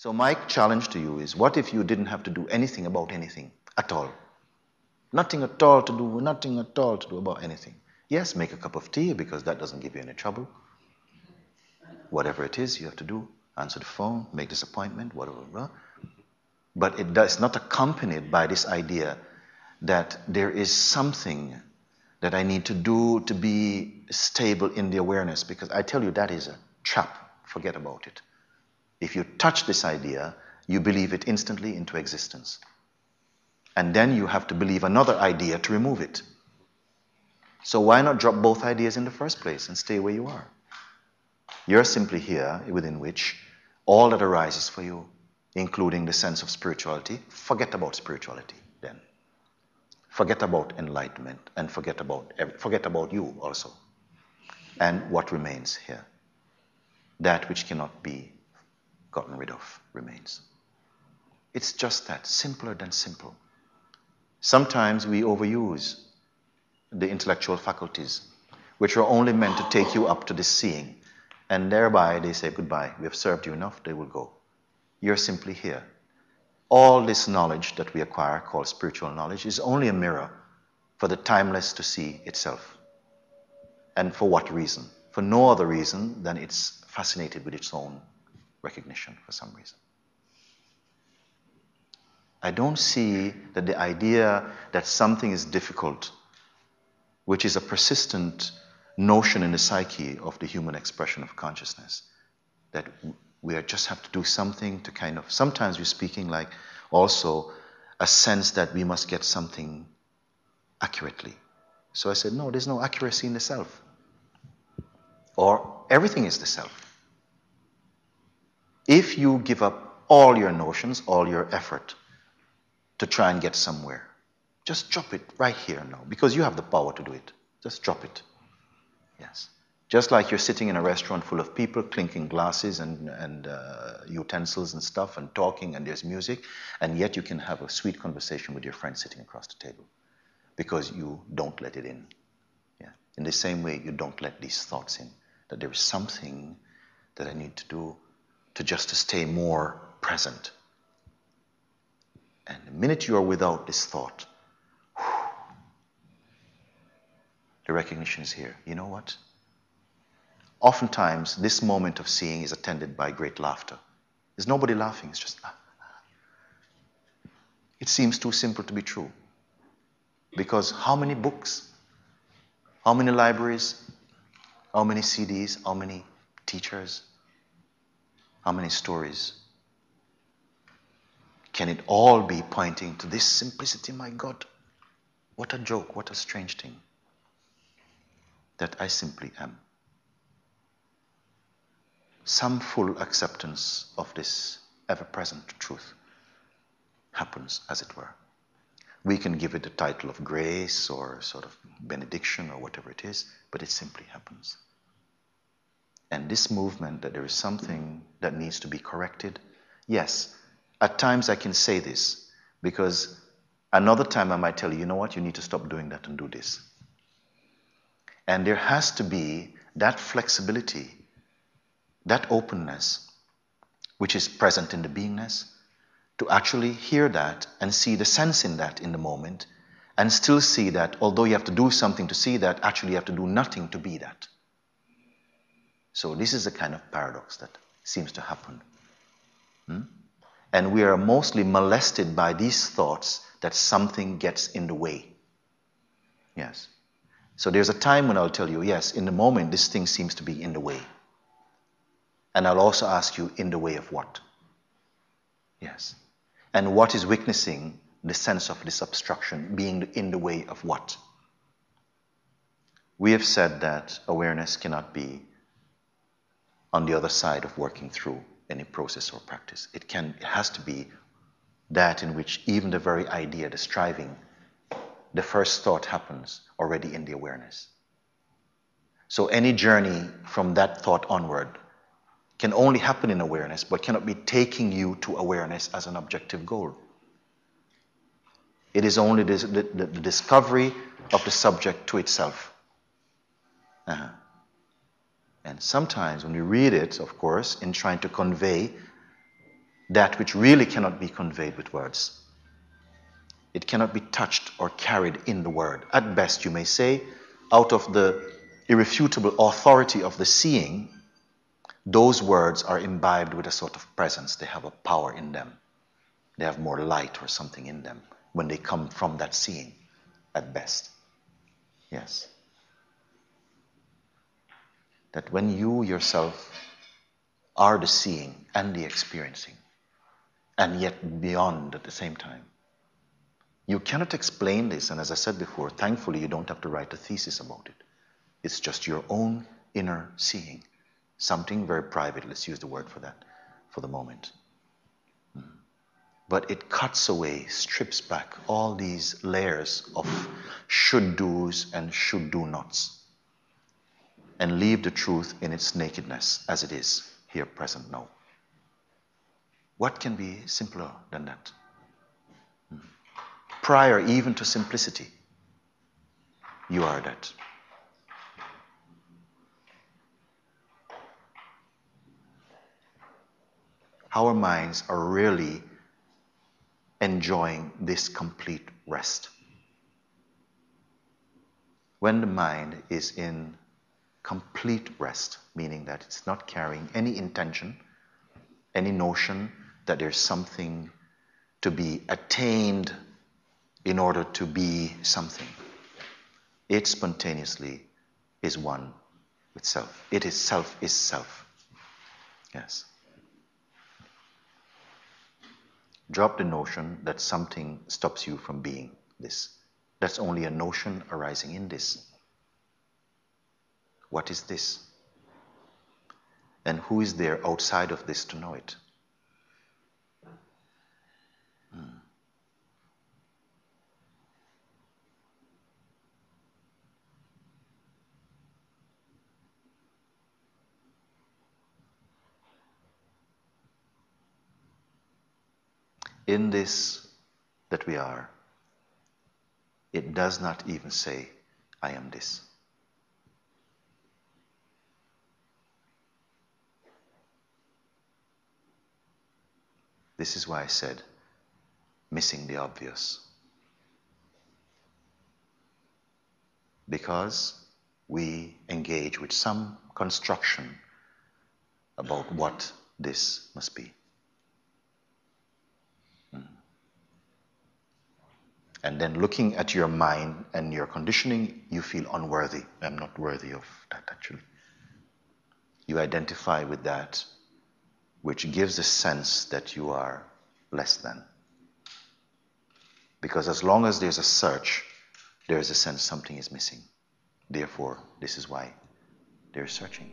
So my challenge to you is, what if you didn't have to do anything about anything at all? Nothing at all to do, nothing at all to do about anything. Yes, make a cup of tea because that doesn't give you any trouble. Whatever it is you have to do, answer the phone, make this appointment, whatever. But it's not accompanied by this idea that there is something that I need to do to be stable in the awareness, because I tell you that is a trap. Forget about it. If you touch this idea, you believe it instantly into existence. And then you have to believe another idea to remove it. So why not drop both ideas in the first place and stay where you are? You're simply here within which all that arises for you, including the sense of spirituality, forget about spirituality then. Forget about enlightenment and forget about you also. And what remains here? That which cannot be gotten rid of remains. It's just that, simpler than simple. Sometimes we overuse the intellectual faculties, which are only meant to take you up to the seeing, and thereby they say goodbye. We have served you enough, they will go. You're simply here. All this knowledge that we acquire, called spiritual knowledge, is only a mirror for the timeless to see itself. And for what reason? For no other reason than it's fascinated with its own recognition for some reason. I don't see that the idea that something is difficult, which is a persistent notion in the psyche of the human expression of consciousness, that we just have to do something to kind of, sometimes we're speaking like also a sense that we must get something accurately. So I said, no, there's no accuracy in the self. Or everything is the self. If you give up all your notions, all your effort to try and get somewhere, just drop it right here now, because you have the power to do it. Just drop it. Yes. Just like you're sitting in a restaurant full of people, clinking glasses and utensils and stuff, and talking, and there's music, and yet you can have a sweet conversation with your friend sitting across the table, because you don't let it in. Yeah. In the same way, you don't let these thoughts in, that there is something that I need to do to stay more present. And the minute you are without this thought, the recognition is here. You know what? Oftentimes, this moment of seeing is attended by great laughter. There's nobody laughing, it's just... It seems too simple to be true. Because how many books, how many libraries, how many CDs, how many teachers, how many stories? Can it all be pointing to this simplicity? My God, what a joke, what a strange thing. That I simply am. Some full acceptance of this ever-present truth happens, as it were. We can give it the title of grace or sort of benediction or whatever it is, but it simply happens. And this movement that there is something that needs to be corrected, yes, at times I can say this, because another time I might tell you, you know what, you need to stop doing that and do this. And there has to be that flexibility, that openness, which is present in the beingness, to actually hear that and see the sense in that in the moment, and still see that although you have to do something to see that, actually you have to do nothing to be that. So this is a kind of paradox that seems to happen. And we are mostly molested by these thoughts that something gets in the way. Yes. So there's a time when I'll tell you, yes, in the moment this thing seems to be in the way. And I'll also ask you, in the way of what? Yes. And what is witnessing the sense of this obstruction being in the way of what? We have said that awareness cannot be on the other side of working through any process or practice. It has to be that in which even the very idea, the striving, the first thought happens already in the awareness. So any journey from that thought onward can only happen in awareness, but cannot be taking you to awareness as an objective goal. It is only the discovery of the subject to itself. And sometimes when we read it, of course, in trying to convey that which really cannot be conveyed with words. It cannot be touched or carried in the word. At best, you may say, out of the irrefutable authority of the seeing, those words are imbibed with a sort of presence. They have a power in them. They have more light or something in them when they come from that seeing, at best. Yes. That when you yourself are the seeing and the experiencing, and yet beyond at the same time, you cannot explain this, and as I said before, thankfully you don't have to write a thesis about it. It's just your own inner seeing. Something very private, let's use the word for that for the moment. But it cuts away, strips back all these layers of should-dos and should-do-nots and leave the truth in its nakedness as it is, here, present, now. What can be simpler than that? Prior even to simplicity, you are that. Our minds are really enjoying this complete rest. When the mind is in complete rest, meaning that it's not carrying any intention, any notion that there's something to be attained in order to be something. It spontaneously is one with self. It is self is self. Yes. Drop the notion that something stops you from being this. That's only a notion arising in this. What is this? And who is there outside of this to know it? In this that we are, it does not even say, I am this. This is why I said, missing the obvious. Because we engage with some construction about what this must be. And then looking at your mind and your conditioning, you feel unworthy. I'm not worthy of that, actually. You identify with that, which gives a sense that you are less than. Because as long as there's a search, there is a sense something is missing. Therefore, this is why they're searching.